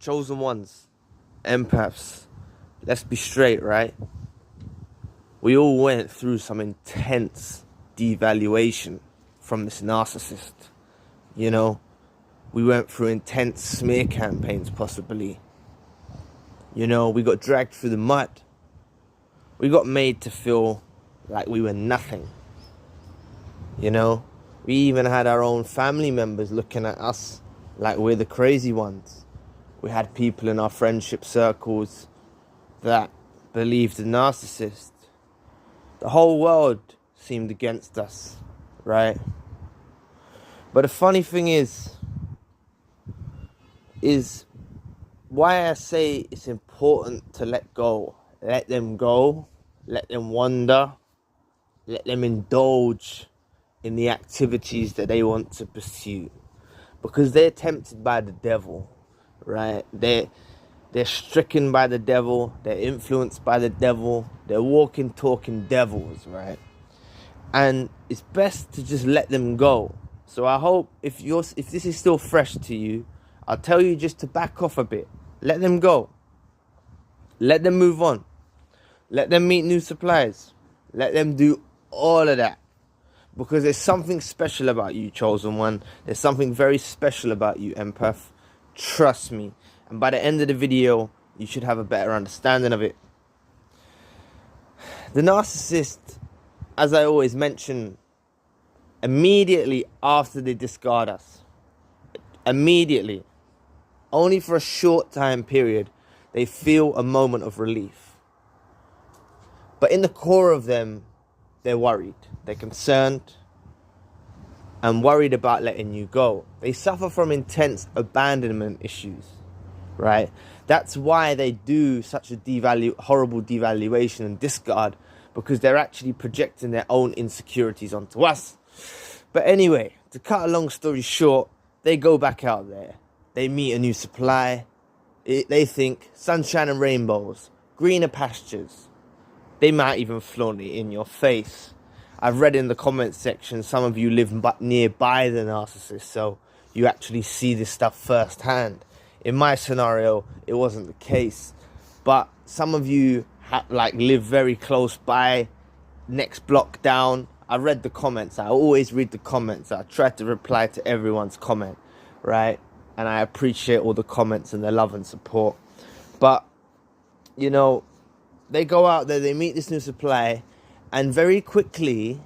chosen ones, empaths, let's be straight, right? We all went through some intense devaluation from this narcissist. You know, we went through intense smear campaigns, possibly. You know, we got dragged through the mud. We got made to feel like we were nothing. You know, we even had our own family members looking at us like we're the crazy ones. We had people in our friendship circles that believed the narcissist. The whole world seemed against us, right? But the funny thing is why I say it's important to let go. Let them go, let them wander, let them indulge in the activities that they want to pursue. Because they're tempted by the devil, right? They're stricken by the devil, they're influenced by the devil, they're walking, talking devils, right? And it's best to just let them go. So I hope if this is still fresh to you, I'll tell you just to back off a bit. Let them go. Let them move on. Let them meet new suppliers. Let them do all of that. Because there's something special about you, chosen one. There's something very special about you, empath. Trust me. And by the end of the video, you should have a better understanding of it. The narcissist, as I always mention, immediately after they discard us, immediately, only for a short time period, they feel a moment of relief. But in the core of them, they're worried. They're concerned and worried about letting you go. They suffer from intense abandonment issues, right? That's why they do such a horrible devaluation and discard, because they're actually projecting their own insecurities onto us. But anyway, to cut a long story short, they go back out there. They meet a new supply. They think sunshine and rainbows, greener pastures. They might even flaunt it in your face. I've read in the comments section, some of you live nearby the narcissist, so you actually see this stuff firsthand. In my scenario, it wasn't the case. But some of you live very close by, next block down. I read the comments. I always read the comments. I try to reply to everyone's comment, right? And I appreciate all the comments and the love and support. But, you know, they go out there, they meet this new supply, and very quickly,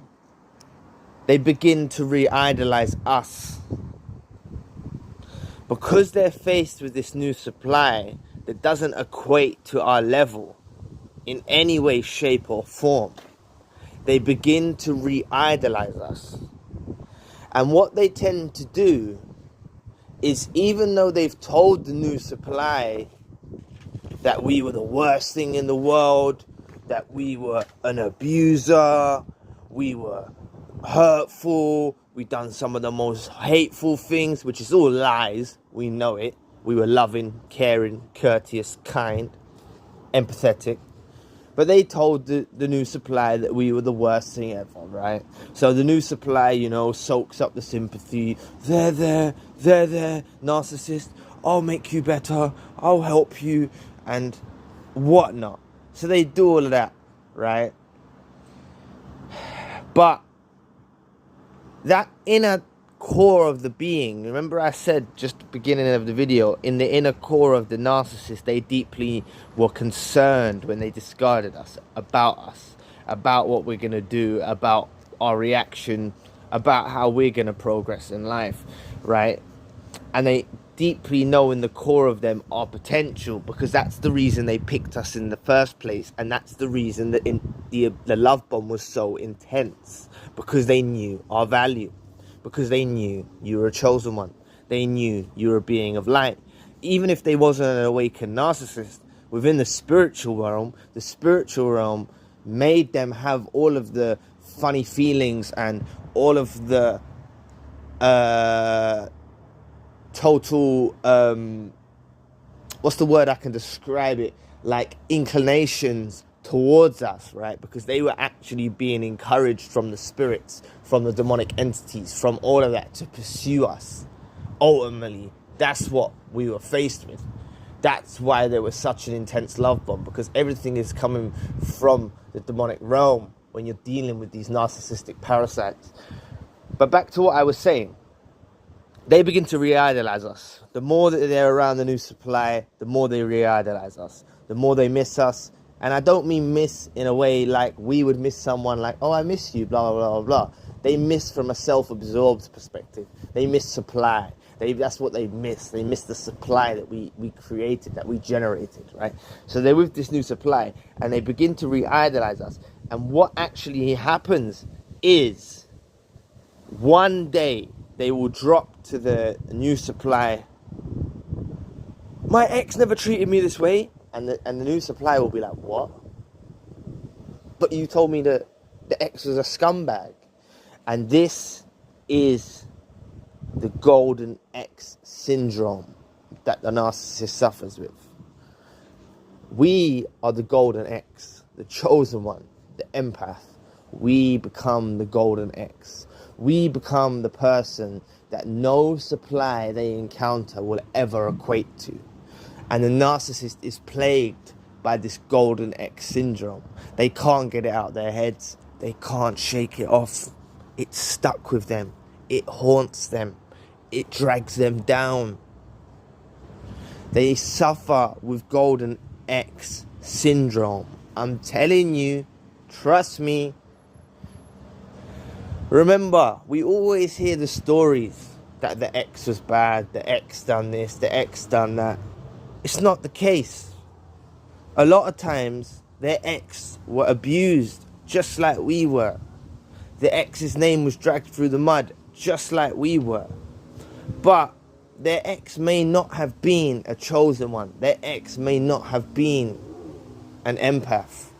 they begin to re-idolize us. Because they're faced with this new supply that doesn't equate to our level in any way, shape, or form, they begin to re-idolize us. And what they tend to do is, even though they've told the new supply that we were the worst thing in the world, that we were an abuser, we were hurtful, we've done some of the most hateful things, which is all lies, we know it. We were loving, caring, courteous, kind, empathetic. But they told the new supply that we were the worst thing ever, right? So the new supply, you know, soaks up the sympathy. There, narcissist, I'll make you better, I'll help you, and whatnot. So they do all of that, right? But that inner core of the being, remember I said just at the beginning of the video, in the inner core of the narcissist, they deeply were concerned when they discarded us, about what we're going to do, about our reaction, about how we're going to progress in life, right? And they deeply know in the core of them our potential, because that's the reason they picked us in the first place, and that's the reason that the love bomb was so intense, because they knew our value, because they knew you were a chosen one, they knew you were a being of light. Even if they wasn't an awakened narcissist, within the spiritual realm made them have all of the funny feelings and all of the total, what's the word I can describe it, like inclinations towards us, right? Because they were actually being encouraged from the spirits, from the demonic entities, from all of that to pursue us. Ultimately, that's what we were faced with. That's why there was such an intense love bomb, because everything is coming from the demonic realm when you're dealing with these narcissistic parasites. But back to what I was saying. They begin to re-idolize us. The more that they're around the new supply, the more they re-idolize us. The more they miss us. And I don't mean miss in a way like we would miss someone like, oh, I miss you, blah, blah, blah, blah. They miss from a self-absorbed perspective. They miss supply. That's what they miss. They miss the supply that we created, that we generated, right? So they're with this new supply, and they begin to re-idolize us. And what actually happens is, one day, they will drop to the new supply, my ex never treated me this way. And the new supply will be like, what? But you told me that the ex was a scumbag. And this is the golden ex syndrome that the narcissist suffers with. We are the golden ex, the chosen one, the empath. We become the golden ex. We become the person that no supply they encounter will ever equate to. And the narcissist is plagued by this golden X syndrome. They can't get it out of their heads. They can't shake it off. It's stuck with them. It haunts them. It drags them down. They suffer with golden X syndrome. I'm telling you, trust me. Remember, we always hear the stories that the ex was bad, the ex done this, the ex done that. It's not the case. A lot of times, their ex were abused just like we were. The ex's name was dragged through the mud just like we were. But their ex may not have been a chosen one. Their ex may not have been an empath.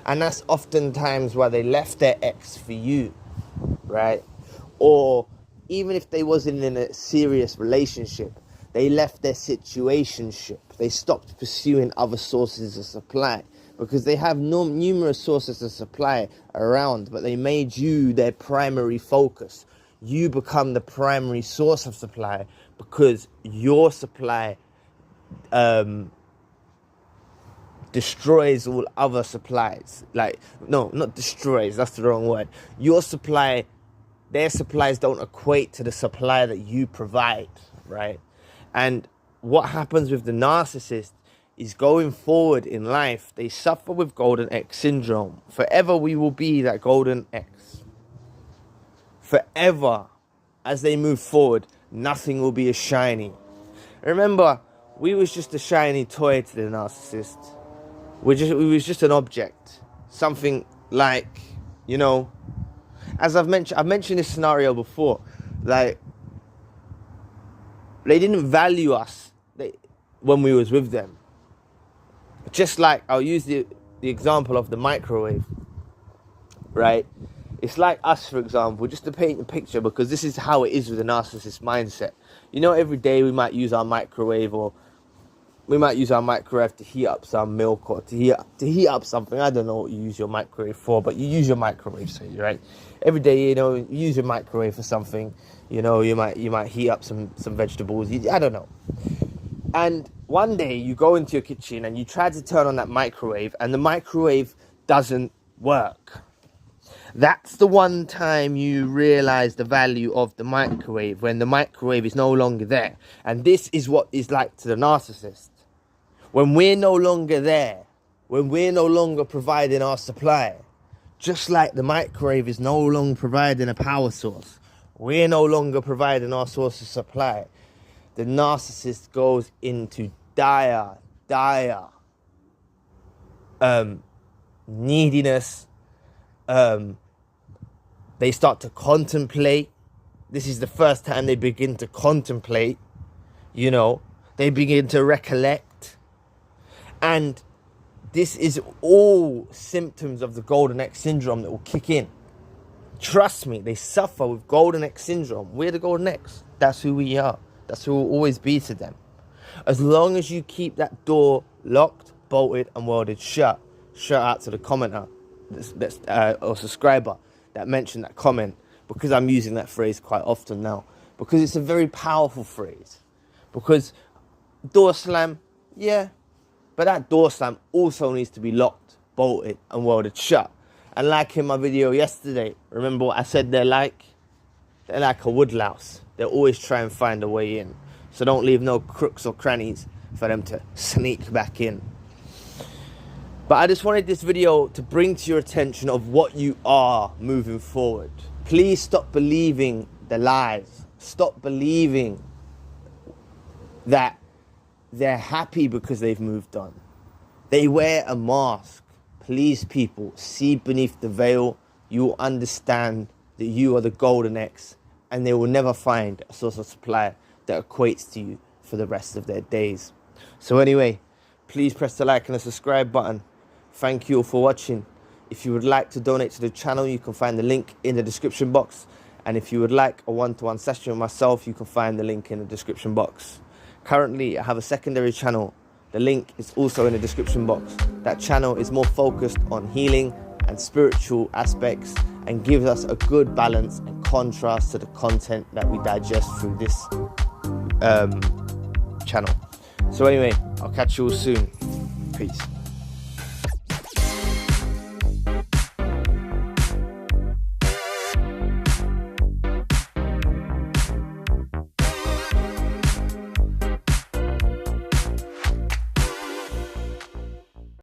And that's oftentimes why they left their ex for you, right? Or even if they wasn't in a serious relationship, they left their situationship. They stopped pursuing other sources of supply because they have numerous sources of supply around, but they made you their primary focus. You become the primary source of supply because your supply destroys all other supplies. No, not destroys, that's the wrong word. Your supply, their supplies don't equate to the supply that you provide, right? And what happens with the narcissist is, going forward in life, they suffer with golden X syndrome. Forever we will be that golden X. Forever, as they move forward, nothing will be as shiny. Remember, we was just a shiny toy to the narcissist. We was just an object. Something like, as I've mentioned this scenario before, like, they didn't value us when we was with them. Just like, I'll use the example of the microwave, right? It's like us, for example, just to paint a picture, because this is how it is with the narcissist mindset. Every day we might use our microwave, or we might use our microwave to heat up some milk, or to heat up something. I don't know what you use your microwave for, but you use your microwave, so right? Every day, you use your microwave for something. You might heat up some vegetables. I don't know. And one day you go into your kitchen and you try to turn on that microwave, and the microwave doesn't work. That's the one time you realize the value of the microwave, when the microwave is no longer there. And this is what is like to the narcissist. When we're no longer there, when we're no longer providing our supply, just like the microwave is no longer providing a power source, we're no longer providing our source of supply, the narcissist goes into dire neediness. They start to contemplate. This is the first time they begin to contemplate. They begin to recollect. And this is all symptoms of the golden X syndrome that will kick in. Trust me, they suffer with golden X syndrome. We're the golden X. That's who we are. That's who we'll always be to them. As long as you keep that door locked, bolted, and welded shut. Shout out to the commenter or subscriber that mentioned that comment, because I'm using that phrase quite often now. Because it's a very powerful phrase. Because door slam, Yeah, but that door slam also needs to be locked, bolted, and welded shut. And like in my video yesterday, remember what I said they're like? They're like a woodlouse. They always try and find a way in. So don't leave no crooks or crannies for them to sneak back in. But I just wanted this video to bring to your attention of what you are moving forward. Please stop believing the lies. Stop believing that they're happy because they've moved on. They wear a mask. Please, people, see beneath the veil. You will understand that you are the golden X, and they will never find a source of supply that equates to you for the rest of their days. So anyway, please press the like and the subscribe button. Thank you all for watching. If you would like to donate to the channel, you can find the link in the description box. And if you would like a one-to-one session with myself, you can find the link in the description box. Currently, I have a secondary channel. The link is also in the description box. That channel is more focused on healing and spiritual aspects and gives us a good balance and contrast to the content that we digest through this channel. So anyway, I'll catch you all soon. Peace.